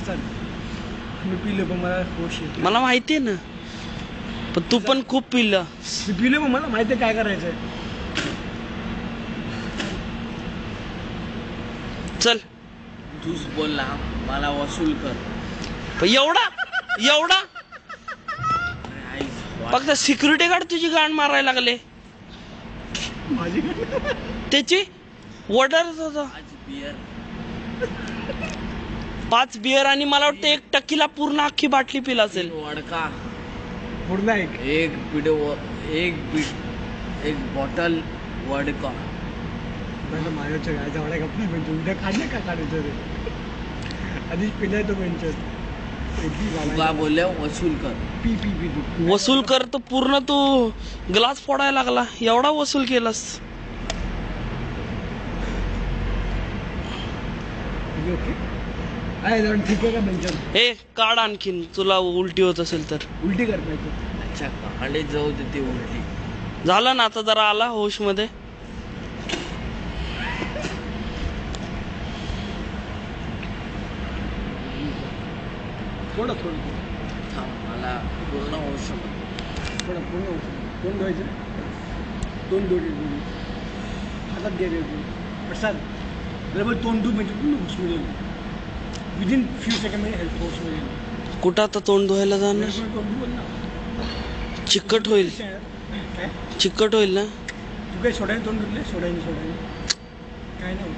प्रसाद मी पिलो पण मला होश येत मला माहिती आहे ना, पण तू पण खूप पिलं. मी पिलो पण मला माहिती आहे काय करायचंय. चल तूच बोल ना, मला वसूल कर. एवढा एवढा अरे आई, फक्त सिक्युरिटी गार्ड तुझी गाण मारायला लागले. माझी त्याची ऑर्डर होता आज बियर 5 बियर आणि मला वाटतं 1 टक्कीला पूर्ण अख्खी बाटली पिला असेल. वडका पूर्ण एक बॉटल वडका. माझ्याच्या गायचा एवढ्या गप्पा म्हणजे उद्या काढले का काढायचं रे. आधीच पिलाय तो बेंचर. तुका बोलले वसूल कर. पी पी पी तू वसूल कर तर पूर्ण तू ग्लास फोडायला लागला. एवढा वसूल केलास. ओके आहे ठीक आहे का बेंचर. ए काढ आणखीन, तुला उलटी होत असेल तर. उलटी कर पाहिजे. अच्छा कांडे जाऊ दे ते उलटी. झालं ना आता, जरा आला होश मध्ये. थोडं थांब, मला पूर्ण होऊ शकत. थोडं पूर्ण तोंड धुवायचं. तोंड धुवायचं हातात घ्यायचं. प्रसाद बरोबर तोंड धु म्हणजे पूर्ण होश मिळेल. विदिन फ्यू सेकंड मध्ये हेल्थ होश मिळेल. कुठं आता तोंड धुवायला जाणार? तोंड बोल ना. चिकट होईल, काय चिकट होईल ना. तू काय सोडायला तोंड धुतले? सोडायला काय नाही.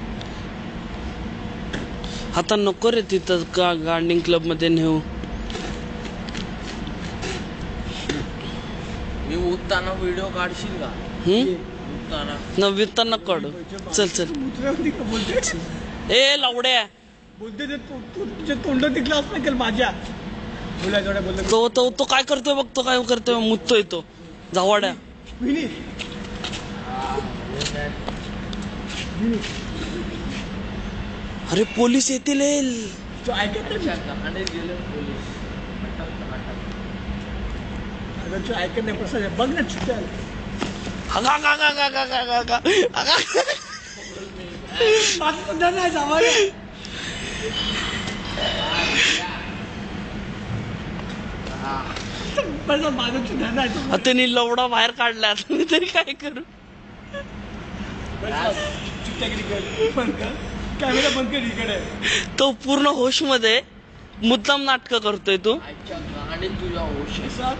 आता नको रे तिथं गार्डनिंग क्लब मध्ये नेऊ. मी उठताना व्हिडिओ काढशील का? उठताना नव्वीताना काढू. चल चल. बोलते ए लावड्या, बोलते ते तुझ्या तोंड तिकला असं केलं माझ्या बोलायचं बोलतो. तो तो तो काय करतोय बघ, तो काय करतोय, मुततोय तो जावाड्या. विनी अरे पोलीस येतील. तो ऐकत नाही. कांडे गेले पोलीस. अगर तू ऐकत नाही प्रसाद बघ ना चुकल. नाही जावा माझं सुद्धा नाही. त्यांनी लवडा बाहेर काढला. आता मी तरी काय करू. कॅमेरा बंद कर इकडे. तो पूर्ण होश मध्ये मुद्दाम नाटक करतोय तू. आणि तुझ्या होश प्रसाद